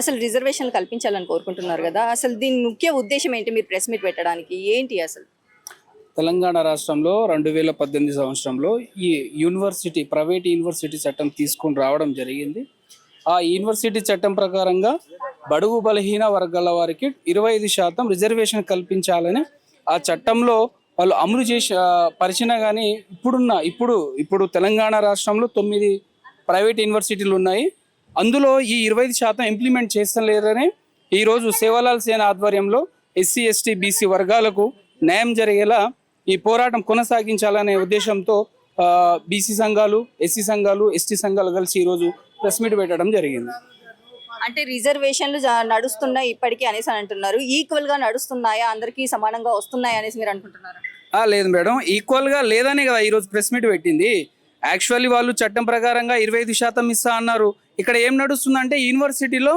అసలు రిజర్వేషన్లు కల్పించాలని కోరుకుంటున్నారు కదా, అసలు దీని ముఖ్య ఉద్దేశం ఏంటి? మీరు ప్రెస్ మీట్ పెట్టడానికి ఏంటి అసలు? తెలంగాణ రాష్ట్రంలో 2018 సంవత్సరంలో ఈ ప్రైవేట్ యూనివర్సిటీ చట్టం తీసుకుని రావడం జరిగింది. ఆ యూనివర్సిటీ చట్టం ప్రకారంగా బడుగు బలహీన వర్గాల వారికి 25% రిజర్వేషన్ కల్పించాలని ఆ చట్టంలో వాళ్ళు అమలు చేసి పరిచిన కానీ ఇప్పుడు తెలంగాణ రాష్ట్రంలో 9 ప్రైవేట్ యూనివర్సిటీలు ఉన్నాయి. అందులో ఈ 25% ఇంప్లిమెంట్ చేస్తలేరని ఈరోజు సేవలాల్ సేన ఆధ్వర్యంలో ఎస్సీ ఎస్టీ బీసీ వర్గాలకు న్యాయం జరిగేలా ఈ పోరాటం కొనసాగించాలనే ఉద్దేశంతో బీసీ సంఘాలు, ఎస్సీ సంఘాలు, ఎస్టీ సంఘాలు కలిసి ఈరోజు ప్రెస్ మీట్ పెట్టడం జరిగింది. అంటే రిజర్వేషన్లు నడుస్తున్నాయి ఇప్పటికీ అనేసి అంటున్నారు. ఈక్వల్ గా నడుస్తున్నాయా, అందరికీ సమానంగా వస్తున్నాయా అనేసి మీరు అనుకుంటున్నారా? లేదు మేడం, ఈక్వల్ గా లేదనే కదా ఈరోజు ప్రెస్ మీట్ పెట్టింది. యాక్చువల్లీ వాళ్ళు చట్టం ప్రకారంగా 25% ఇస్తా అన్నారు. ఇక్కడ ఏం నడుస్తుందంటే యూనివర్సిటీలో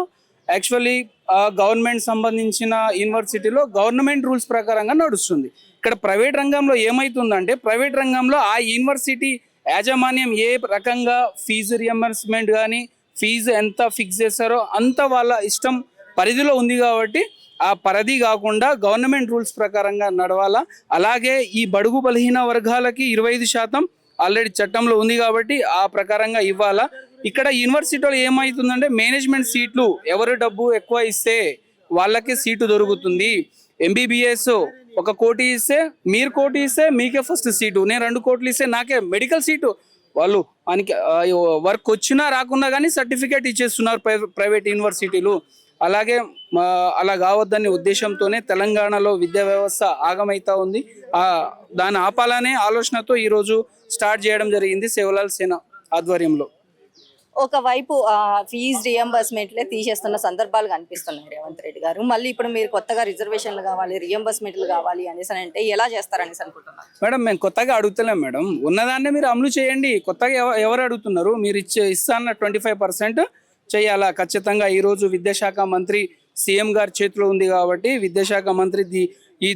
యాక్చువల్లీ గవర్నమెంట్ సంబంధించిన యూనివర్సిటీలో గవర్నమెంట్ రూల్స్ ప్రకారంగా నడుస్తుంది. ఇక్కడ ప్రైవేట్ రంగంలో ఏమవుతుందంటే ప్రైవేట్ రంగంలో ఆ యూనివర్సిటీ యాజమాన్యం ఏ రకంగా ఫీజు రియంబర్స్మెంట్ కానీ ఫీజు ఎంత ఫిక్స్ చేస్తారో అంత వాళ్ళ ఇష్టం పరిధిలో ఉంది కాబట్టి ఆ పరిధి కాకుండా గవర్నమెంట్ రూల్స్ ప్రకారంగా నడవాలా. అలాగే ఈ బడుగు బలహీన వర్గాలకి 25% ఆల్రెడీ చట్టంలో ఉంది కాబట్టి ఆ ప్రకారంగా ఇవ్వాలా. ఇక్కడ యూనివర్సిటీలో ఏమవుతుందంటే మేనేజ్మెంట్ సీట్లు ఎవరు డబ్బు ఎక్కువ ఇస్తే వాళ్ళకి సీటు దొరుకుతుంది. ఎంబీబీఎస్ 1 కోటి ఇస్తే మీరు 1 కోటి ఇస్తే మీకే ఫస్ట్ సీటు, నేను 2 కోట్లు ఇస్తే నాకే మెడికల్ సీటు. వాళ్ళు మనకి వర్క్ వచ్చినా రాకున్నా కానీ సర్టిఫికేట్ ఇచ్చేస్తున్నారు ప్రైవేట్ యూనివర్సిటీలు. అలాగే అలా కావద్దనే ఉద్దేశంతోనే తెలంగాణలో విద్యా వ్యవస్థ ఆగమైతా ఉంది. దాని ఆపాలనే ఆలోచనతో ఈరోజు స్టార్ట్ చేయడం జరిగింది సేవలాల్ సేన ఆధ్వర్యంలో. ఒకవైపు ఫీజు రియంబర్స్మెంట్లే తీసేస్తున్న సందర్భాలు కనిపిస్తున్నాయి రేవంత్ రెడ్డి గారు. మళ్ళీ ఇప్పుడు మీరు కొత్తగా రిజర్వేషన్లు కావాలి, రియంబర్స్మెంట్లు కావాలి అనేసి అంటే ఎలా చేస్తారనేసి అనుకుంటున్నారు? మేడం, మేము కొత్తగా అడుగుతలేం మేడం, ఉన్నదాన్నే మీరు అమలు చేయండి. కొత్తగా ఎవరు అడుగుతున్నారు? మీరు ఇస్తా అన్న 25% చేయాలా ఖచ్చితంగా. ఈరోజు విద్యాశాఖ మంత్రి సీఎం గారి చేతిలో ఉంది కాబట్టి విద్యాశాఖ మంత్రి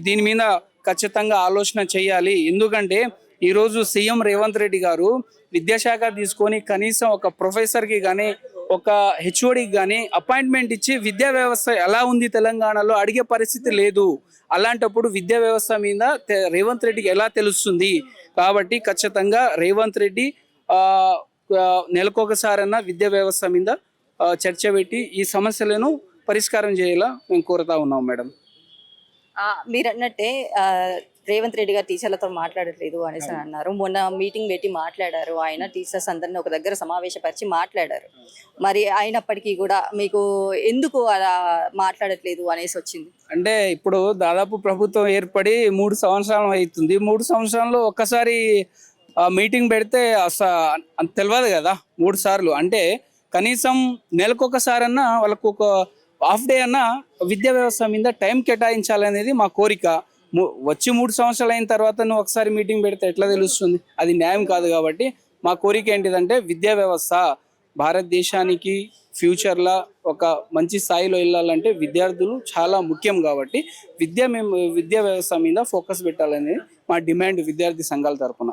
దీని మీద ఖచ్చితంగా ఆలోచన చేయాలి. ఎందుకంటే ఈరోజు సీఎం రేవంత్ రెడ్డి గారు విద్యాశాఖ తీసుకొని కనీసం ఒక ప్రొఫెసర్కి కానీ ఒక హెచ్ఓడికి కానీ అపాయింట్మెంట్ ఇచ్చి విద్యా వ్యవస్థ ఎలా ఉంది తెలంగాణలో అడిగే పరిస్థితి లేదు. అలాంటప్పుడు విద్యా వ్యవస్థ మీద రేవంత్ రెడ్డికి ఎలా తెలుస్తుంది? కాబట్టి ఖచ్చితంగా రేవంత్ రెడ్డి నెలకొకసారన్నా విద్యా వ్యవస్థ మీద చర్చ పెట్టి ఈ సమస్యలను పరిష్కారం చేయాలా మేము కోరుతా ఉన్నాం మేడం. మీరు అన్నట్టే రేవంత్ రెడ్డి గారు టీచర్లతో మాట్లాడట్లేదు అనేసి అన్నారు. మొన్న మీటింగ్ పెట్టి మాట్లాడారు ఆయన, టీచర్స్ అందరినీ ఒక దగ్గర సమావేశపరిచి మాట్లాడారు. మరి అయినప్పటికీ కూడా మీకు ఎందుకు అలా మాట్లాడట్లేదు అనేసి వచ్చింది? అంటే ఇప్పుడు దాదాపు ప్రభుత్వం ఏర్పడి 3 సంవత్సరాలు అవుతుంది. 3 సంవత్సరాల్లో ఒక్కసారి మీటింగ్ పెడితే తెలియదు కదా. 3 సార్లు అంటే కనీసం నెలకొకసారన్నా వాళ్ళకు ఒక హాఫ్ డే అన్నా విద్యా వ్యవస్థ మీద టైం కేటాయించాలనేది మా కోరిక. వచ్చి 3 సంవత్సరాలు అయిన తర్వాత నువ్వు ఒకసారి మీటింగ్ పెడితే ఎట్లా తెలుస్తుంది? అది న్యాయం కాదు. కాబట్టి మా కోరిక ఏంటిదంటే విద్యా వ్యవస్థ భారతదేశానికి ఫ్యూచర్లో ఒక మంచి స్థాయిలో వెళ్ళాలంటే విద్యార్థులు చాలా ముఖ్యం. కాబట్టి విద్యా వ్యవస్థ మీద ఫోకస్ పెట్టాలనేది మా డిమాండ్ విద్యార్థి సంఘాల తరఫున.